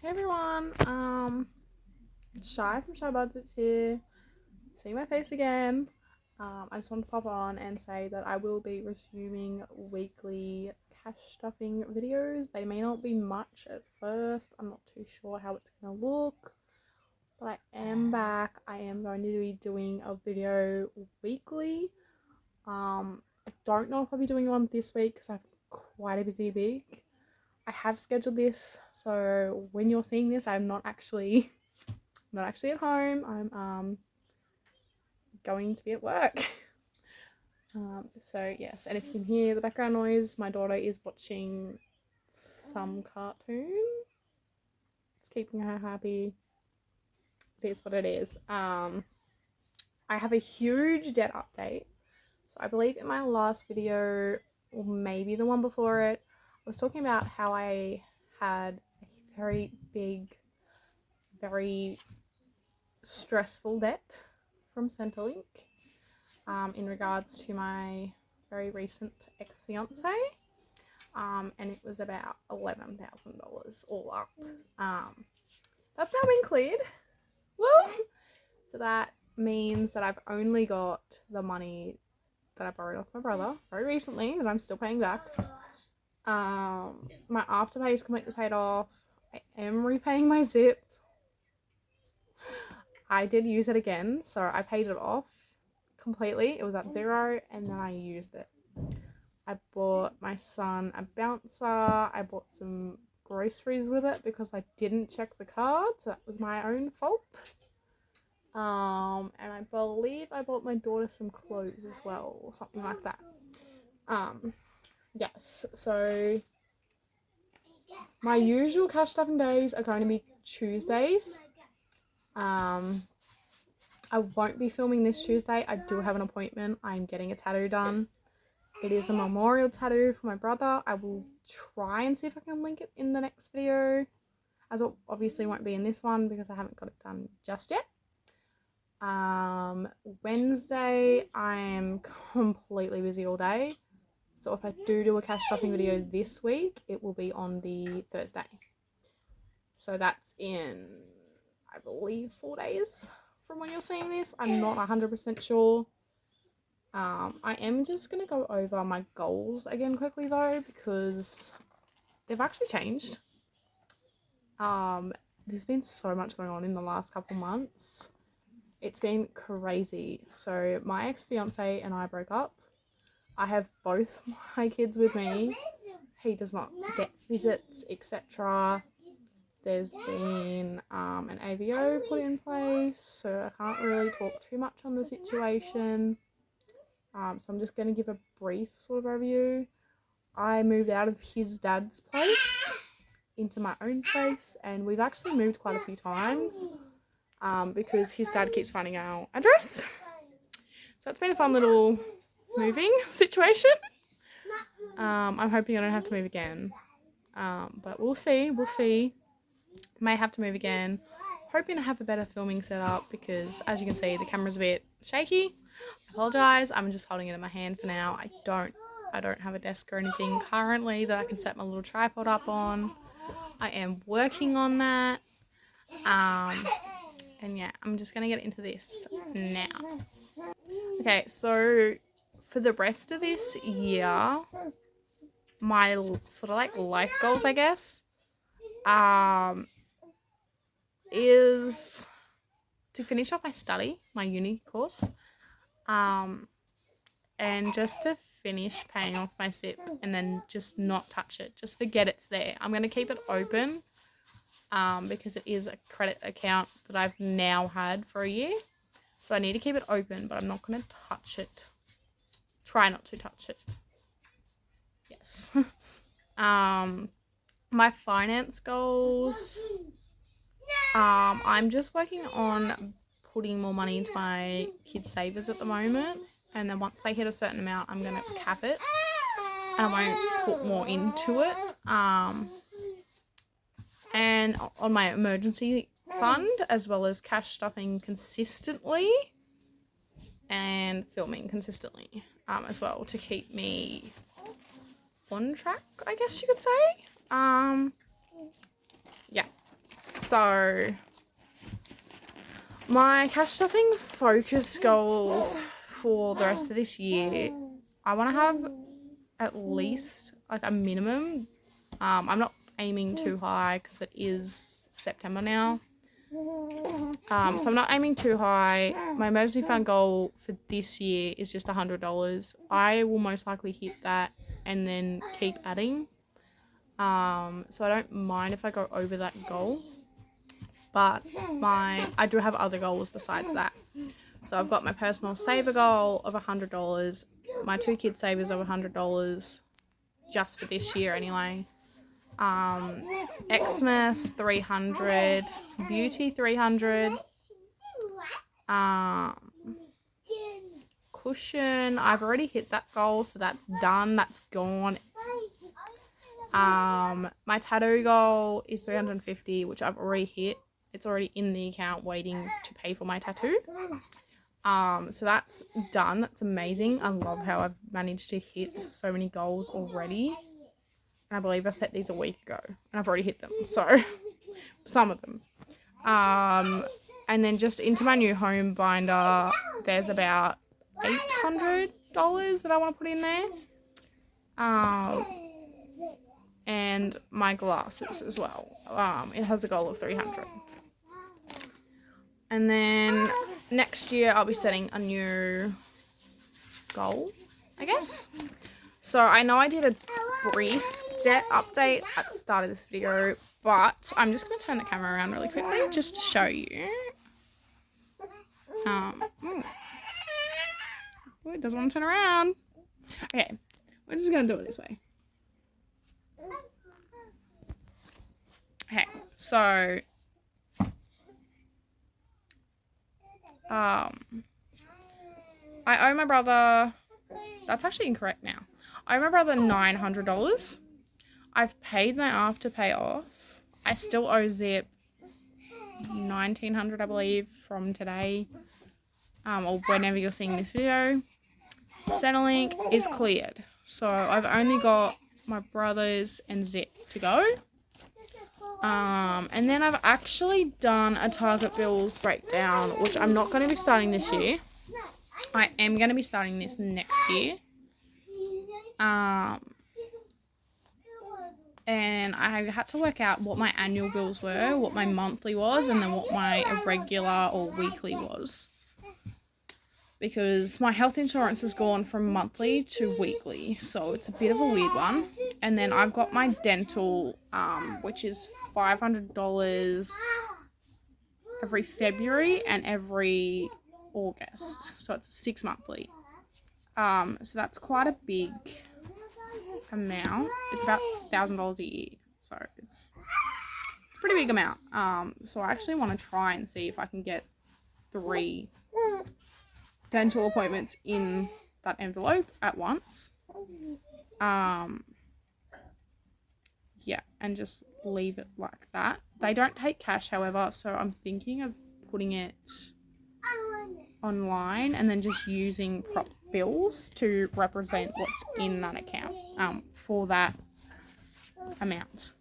Hey everyone, Shy from Shy Budgets here. See my face again. I just want to pop on and say that I will be resuming weekly cash stuffing videos. They may not be much at first. I'm not too sure how it's gonna look, but I am back. I am going to be doing a video weekly. I don't know if I'll be doing one this week because I have quite a busy week. I have scheduled this, so when you're seeing this, I'm not actually at home. I'm going to be at work. So yes, and if you can hear the background noise, my daughter is watching some cartoon. It's keeping her happy. It is what it is. I have a huge debt update. So I believe in my last video, or maybe the one before it, I was talking about how I had a very big, very stressful debt from Centrelink in regards to my very recent ex-fiance, and it was about $11,000 all up. That's now been cleared. Woo! So that means that I've only got the money that I borrowed off my brother very recently that I'm still paying back. My Afterpay is completely paid off. I am repaying my Zip. I did use it again, so I paid it off completely. It was at zero, and then I used it. I bought my son a bouncer. I bought some groceries with it because I didn't check the card, so that was my own fault. And I believe I bought my daughter some clothes as well, or something like that. Yes, so my usual cash stuffing days are going to be Tuesdays. I won't be filming this Tuesday. I do have an appointment. I'm getting a tattoo done. It is a memorial tattoo for my brother. I will try and see if I can link it in the next video, as it obviously won't be in this one because I haven't got it done just yet. Wednesday, I'm completely busy all day. So if I do a cash stuffing video this week, it will be on the Thursday. So that's in, I believe, 4 days from when you're seeing this. I'm not 100% sure. I am just going to go over my goals again quickly though, because they've actually changed. There's been so much going on in the last couple months. It's been crazy. So my ex-fiance and I broke up. I have both my kids with me. He does not get visits, etc. There's been an AVO put in place, so I can't really talk too much on the situation. So I'm just going to give a brief sort of overview. I moved out of his dad's place into my own place, and we've actually moved quite a few times because his dad keeps finding our address. So it's been a fun little moving situation. I'm hoping I don't have to move again, but we'll see. May have to move again. Hoping to have a better filming setup because, as you can see, the camera's a bit shaky. I apologise. I'm just holding it in my hand for now. I don't have a desk or anything currently that I can set my little tripod up on. I am working on that. And yeah, I'm just gonna get into this now. Okay, so for the rest of this year, my sort of like life goals, I guess, is to finish off my study, my uni course, and just to finish paying off my Zip and then just not touch it. Just forget it's there. I'm going to keep it open because it is a credit account that I've now had for a year. So I need to keep it open, but I'm not going to touch it. Try not to touch it. Yes. My finance goals. I'm just working on putting more money into my kids' savers at the moment. And then once they hit a certain amount, I'm going to cap it. And I won't put more into it. And on my emergency fund, as well as cash stuffing consistently and filming consistently as well to keep me on track, I guess you could say. Yeah. So my cash stuffing focus goals for the rest of this year, I want to have at least like a minimum. I'm not aiming too high because it is September now. So I'm not aiming too high. My emergency fund goal for this year is just $100. I will most likely hit that and then keep adding. So I don't mind if I go over that goal, but I do have other goals besides that. So I've got my personal saver goal of $100, my 2 kid savers of $100 just for this year anyway. Xmas $300, beauty $300, cushion, I've already hit that goal, so that's done, that's gone. My tattoo goal is $350, which I've already hit. It's already in the account waiting to pay for my tattoo. So that's done. That's amazing. I love how I've managed to hit so many goals already. And I believe I set these a week ago and I've already hit them. So some of them. And then just into my new home binder, there's about $800 that I want to put in there. And my glasses as well. It has a goal of $300. And then next year I'll be setting a new goal, I guess. So I know I did a brief debt update at the start of this video, but I'm just going to turn the camera around really quickly just to show you. Oh, it doesn't want to turn around. Okay, we're just going to do it this way. Okay, so I owe my brother, that's actually incorrect now. I owe my brother $900. I've paid my Afterpay off. I still owe Zip $1,900, I believe, from today, or whenever you're seeing this video. Centrelink is cleared. So I've only got my brother's and Zip to go. And then I've actually done a Target Bills breakdown, which I'm not going to be starting this year. I am going to be starting this next year. And I had to work out what my annual bills were, what my monthly was, and then what my irregular or weekly was. Because my health insurance has gone from monthly to weekly, so it's a bit of a weird one. And then I've got my dental, which is $500 every February and every August, so it's 6 monthly. So that's quite a big amount. It's about $1,000 a year, so it's a pretty big amount. So I actually want to try and see if I can get 3 dental appointments in that envelope at once. Yeah, and just leave it like that. They don't take cash, however, so I'm thinking of putting it online and then just using prop bills to represent what's in that account for that amount.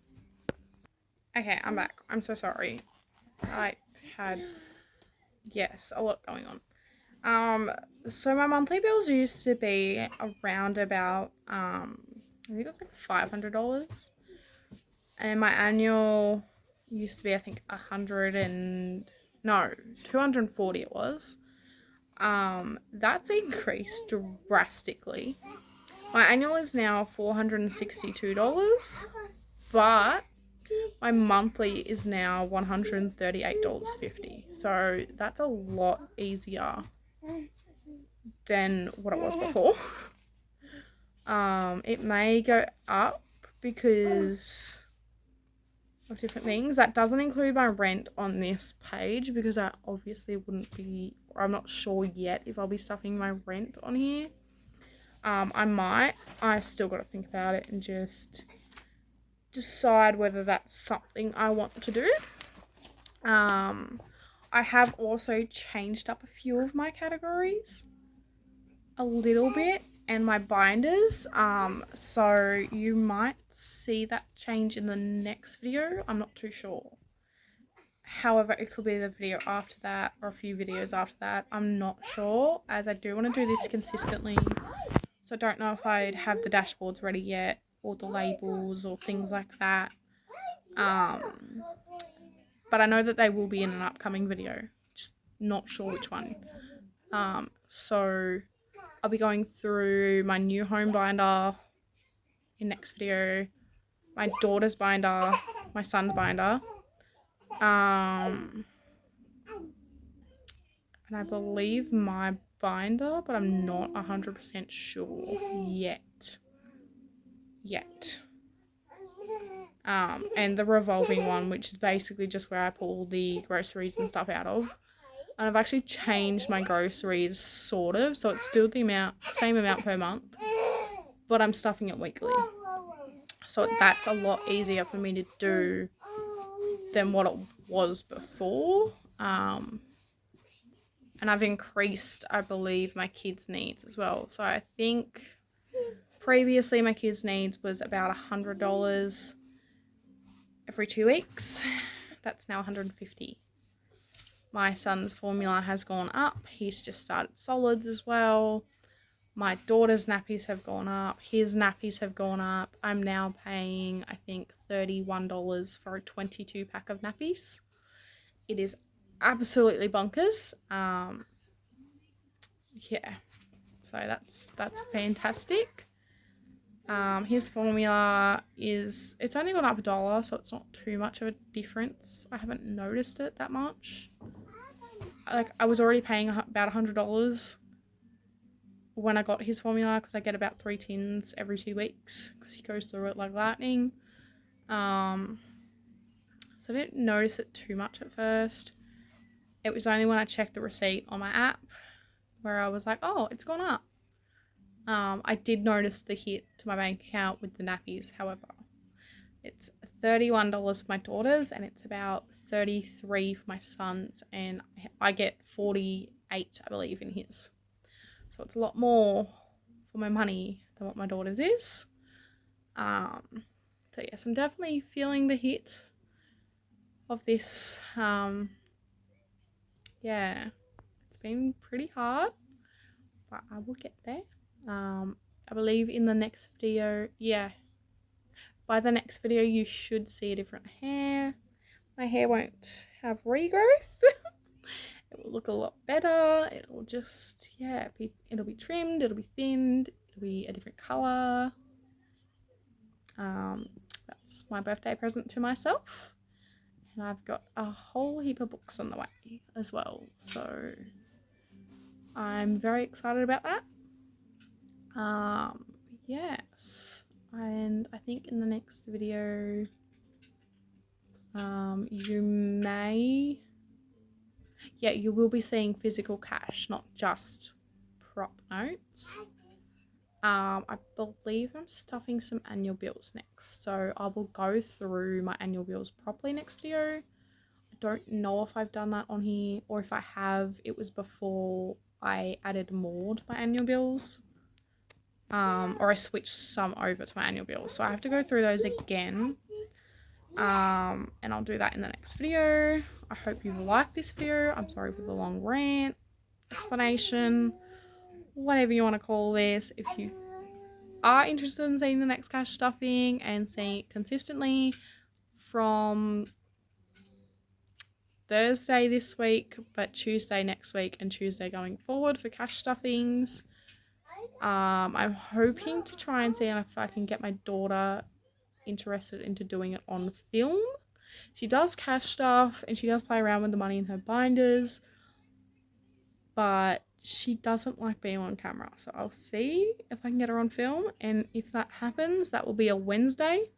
Okay, I'm back. I'm so sorry. I had, yes, a lot going on. So my monthly bills used to be around about, I think it was like $500. And my annual used to be, I think, 240 it was. That's increased drastically. My annual is now $462, but my monthly is now $138.50. So that's a lot easier than what it was before. It may go up because of different things. That doesn't include my rent on this page because I obviously wouldn't be, or I'm not sure yet if I'll be stuffing my rent on here. I might. I still got to think about it and just decide whether that's something I want to do. I have also changed up a few of my categories a little bit and my binders, so you might see that change in the next video. I'm not too sure. However, it could be the video after that or a few videos after that. I'm not sure, as I do want to do this consistently. So I don't know if I'd have the dashboards ready yet, or the labels or things like that. But I know that they will be in an upcoming video. Just not sure which one. So I'll be going through my new home binder in next video, my daughter's binder, my son's binder, and I believe my binder, but I'm not 100% sure yet. And the revolving one, which is basically just where I pull the groceries and stuff out of. And I've actually changed my groceries, sort of, so it's still the same amount per month, but I'm stuffing it weekly. So that's a lot easier for me to do than what it was before. And I've increased, I believe, my kids' needs as well. So I think previously my kids' needs was about $100 every 2 weeks. That's now $150. My son's formula has gone up. He's just started solids as well. My daughter's nappies have gone up. His nappies have gone up. I'm now paying, I think, $31 for a 22 pack of nappies. It is absolutely bonkers. Yeah. So that's fantastic. His formula it's only gone up $1, so it's not too much of a difference. I haven't noticed it that much. Like, I was already paying about $100 when I got his formula, because I get about 3 tins every 2 weeks because he goes through it like lightning. So I didn't notice it too much at first. It was only when I checked the receipt on my app where I was like, oh, it's gone up. I did notice the hit to my bank account with the nappies. However, it's $31 for my daughter's and it's about $33 for my son's, and I get $48, I believe, in his. So it's a lot more for my money than what my daughter's is. So yes, I'm definitely feeling the hit of this. Yeah, it's been pretty hard, but I will get there. I believe in the next video, by the next video you should see a different hair. My hair won't have regrowth. It will look a lot better. It'll just, it'll be trimmed, it'll be thinned, it'll be a different colour. That's my birthday present to myself. And I've got a whole heap of books on the way as well. So I'm very excited about that. Yes. And I think in the next video, you will be seeing physical cash, not just prop notes. I believe I'm stuffing some annual bills next, so I will go through my annual bills properly next video. I don't know if I've done that on here, or if I have, it was before I added more to my annual bills, or I switched some over to my annual bills, so I have to go through those again. And I'll do that in the next video. I hope you liked this video. I'm sorry for the long rant, explanation, whatever you want to call this. If you are interested in seeing the next cash stuffing and seeing it consistently from Thursday this week, but Tuesday next week and Tuesday going forward for cash stuffings, I'm hoping to try and see if I can get my daughter interested into doing it on film. She does cash stuff and she does play around with the money in her binders, but she doesn't like being on camera. So I'll see if I can get her on film, and if that happens, that will be a Wednesday,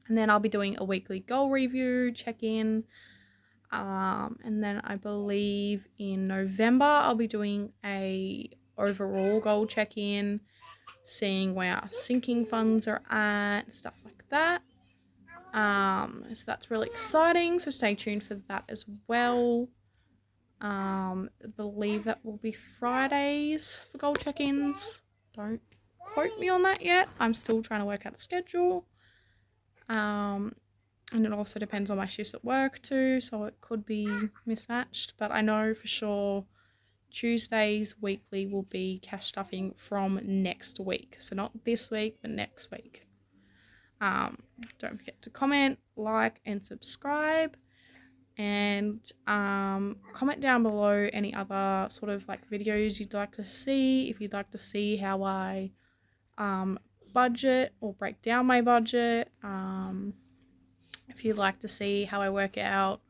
and then I'll be doing a weekly goal review, check-in, and then I believe in November I'll be doing a overall goal check-in, seeing where our sinking funds are at, stuff like that. So that's really exciting, so stay tuned for that as well. I believe that will be Fridays for goal check-ins. Don't quote me on that yet. I'm still trying to work out a schedule. And it also depends on my shifts at work too, so it could be mismatched. But I know for sure Tuesdays weekly will be cash stuffing from next week. So not this week, but next week. Don't forget to comment, like, and subscribe. And comment down below any other sort of like videos you'd like to see. If you'd like to see how I budget or break down my budget. If you'd like to see how I work out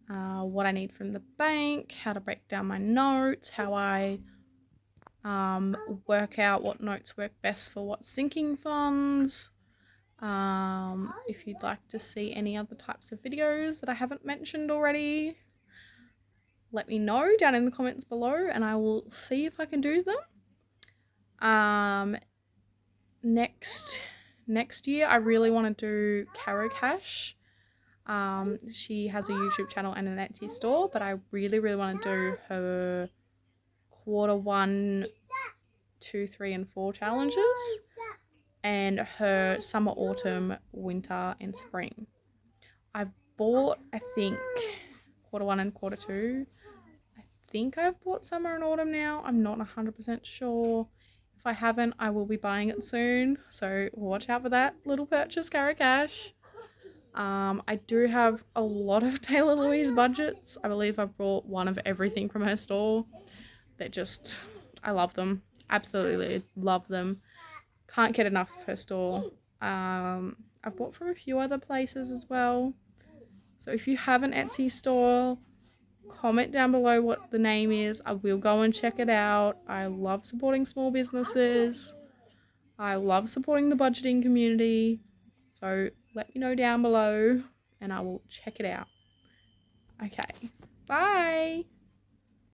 what I need from the bank, how to break down my notes, how I work out what notes work best for what sinking funds. If you'd like to see any other types of videos that I haven't mentioned already, let me know down in the comments below and I will see if I can do them. Next year I really want to do Caro Cash. She has a YouTube channel and an Etsy store, but I really want to do her quarter 1, 2, 3, and 4 challenges and her summer, autumn, winter, and spring. I've bought, I think, quarter 1 and quarter 2. I think I've bought summer and autumn now. I'm not 100% sure. If I haven't, I will be buying it soon. So watch out for that little purchase, Caro Cash. I do have a lot of Taylor Louise budgets. I believe I've bought one of everything from her store. They're just, I love them. Absolutely love them. Can't get enough of her store. I've bought from a few other places as well. So if you have an Etsy store, comment down below what the name is. I will go and check it out. I love supporting small businesses. I love supporting the budgeting community. So let me know down below and I will check it out. Okay, bye.